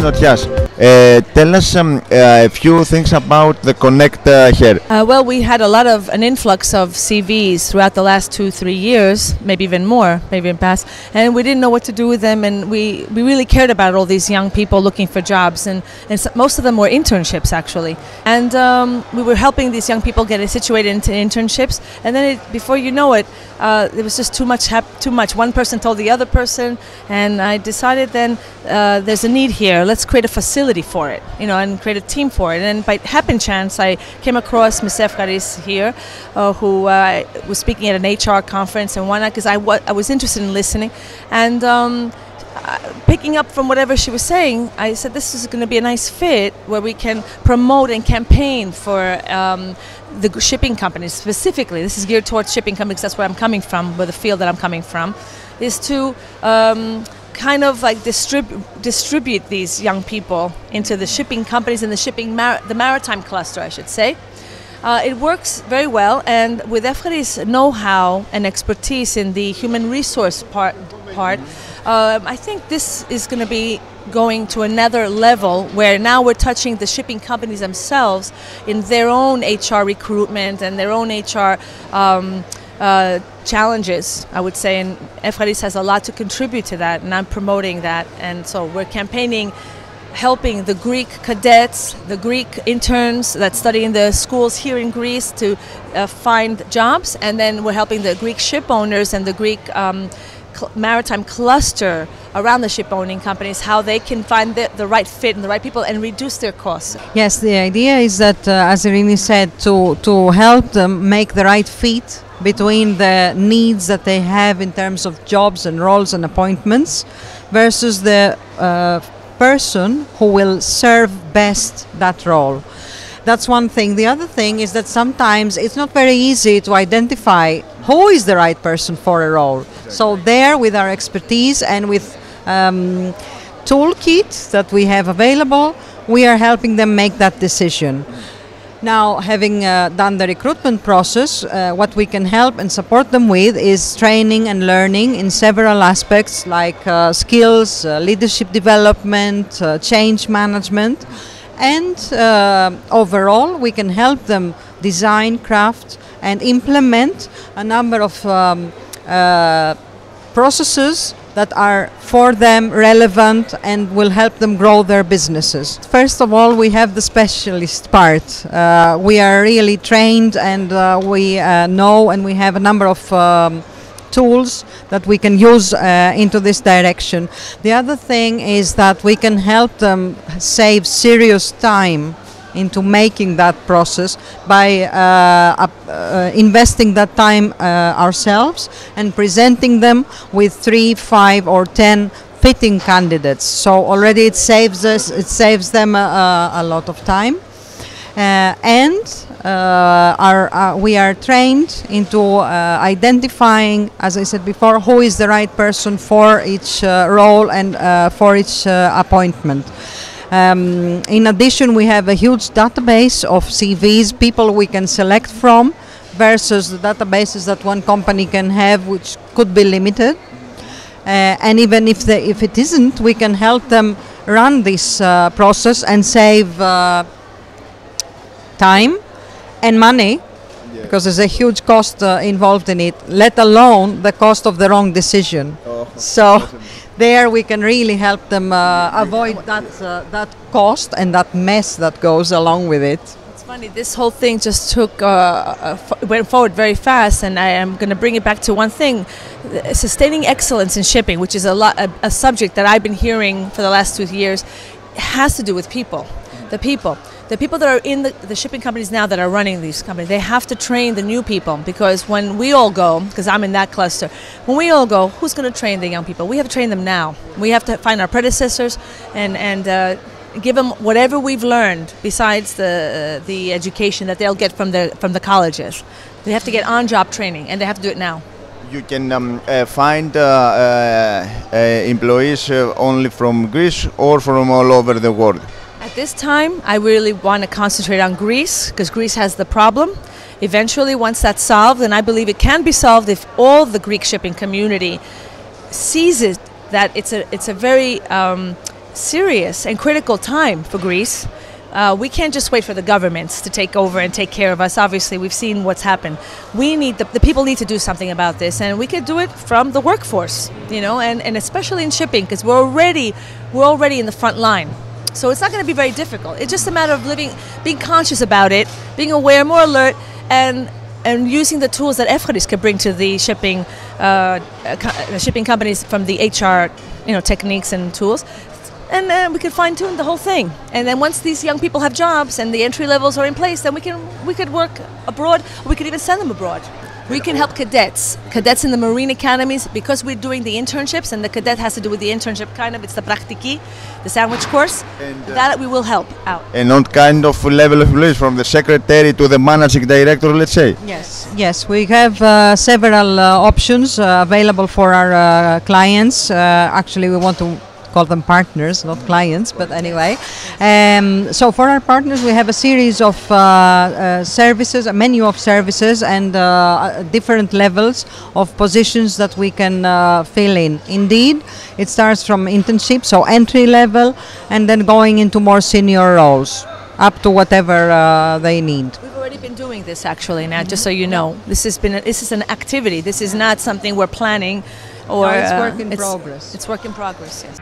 Νοτιάς. Tell us a few things about the Connect here. Well, we had a lot of an influx of CVs throughout the last 2-3 years, maybe even more, maybe in past, and we didn't know what to do with them, and we really cared about all these young people looking for jobs, and most of them were internships actually, and we were helping these young people get situated into internships, and then before you know it, it was just too much. One person told the other person, and I decided then there's a need here. Let's create a facility for it, and create a team for it. And by happen chance, I came across Miss Εύχαρις here, who was speaking at an HR conference, and why not? Because I was interested in listening, and picking up from whatever she was saying, I said this is going to be a nice fit where we can promote and campaign for the shipping companies specifically. This is geared towards shipping companies. That's where I'm coming from, where the field that I'm coming from, is to kind of like distribute these young people into the shipping companies and the maritime cluster, I should say. It works very well, and with Εύχαρις' know-how and expertise in the human resource part, I think this is going to be going to another level where now we're touching the shipping companies themselves in their own HR recruitment and their own HR challenges, I would say, and Εύχαρις has a lot to contribute to that, and I'm promoting that, and so we're campaigning, helping the Greek cadets, the Greek interns that study in the schools here in Greece to find jobs, and then we're helping the Greek ship owners and the Greek maritime cluster around the ship owning companies, how they can find the right fit and the right people and reduce their costs. Yes, the idea is that, as Ειρήνη said, to help them make the right fit between the needs that they have in terms of jobs and roles and appointments versus the person who will serve best that role. That's one thing. The other thing is that sometimes it's not very easy to identify who is the right person for a role. So there, with our expertise and with toolkits that we have available, we are helping them make that decision. Now, having done the recruitment process, what we can help and support them with is training and learning in several aspects like skills, leadership development, change management, and overall we can help them design, craft and implement a number of processes that are for them relevant and will help them grow their businesses. First of all, we have the specialist part. We are really trained, and we know, and we have a number of tools that we can use into this direction. The other thing is that we can help them save serious time into making that process by investing that time ourselves and presenting them with 3, 5 or 10 fitting candidates. So already it saves them a lot of time. We are trained into identifying, as I said before, who is the right person for each role and for each appointment. In addition, we have a huge database of CVs, people we can select from, versus the databases that one company can have, which could be limited. And even if it isn't, we can help them run this process and save time and money, because there's a huge cost involved in it, let alone the cost of the wrong decision. So there we can really help them avoid that cost and that mess that goes along with it. It's funny, this whole thing just went forward very fast, and I am going to bring it back to one thing. Sustaining excellence in shipping, which is a subject that I've been hearing for the last 2 years, has to do with people. The people that are in the shipping companies now that are running these companies, they have to train the new people, because when we all go, because I'm in that cluster, when we all go, who's going to train the young people? We have to train them now. We have to find our predecessors and give them whatever we've learned besides the education that they'll get from the colleges. They have to get on-job training, and they have to do it now. You can find employees only from Greece or from all over the world. At this time, I really want to concentrate on Greece, because Greece has the problem. Eventually, once that's solved, and I believe it can be solved if all the Greek shipping community sees it, that it's a very serious and critical time for Greece. We can't just wait for the governments to take over and take care of us. Obviously, we've seen what's happened. We need the people need to do something about this, and we could do it from the workforce, you know, and especially in shipping, because we're already in the front line. So it's not going to be very difficult. It's just a matter of being conscious about it, being aware, more alert, and using the tools that Εύχαρις can bring to the shipping companies from the HR, you know, techniques and tools. And we could fine-tune the whole thing. And then once these young people have jobs and the entry levels are in place, then we could work abroad. Or we could even send them abroad. We can help cadets in the marine academies, because we're doing the internships, and the cadet has to do with the internship kind of. It's the praktiki, the sandwich course. And that we will help out. And on kind of level of employees, from the secretary to the managing director, let's say. Yes, we have several options available for our clients. Actually, we want to call them partners, not clients, but anyway. So for our partners, we have a series of services, a menu of services, and different levels of positions that we can fill in. Indeed, it starts from internship, so entry level, and then going into more senior roles, up to whatever they need. We've already been doing this actually now, just so you know. This is an activity. This is not something we're planning. Or no, it's work in progress. It's work in progress, yes.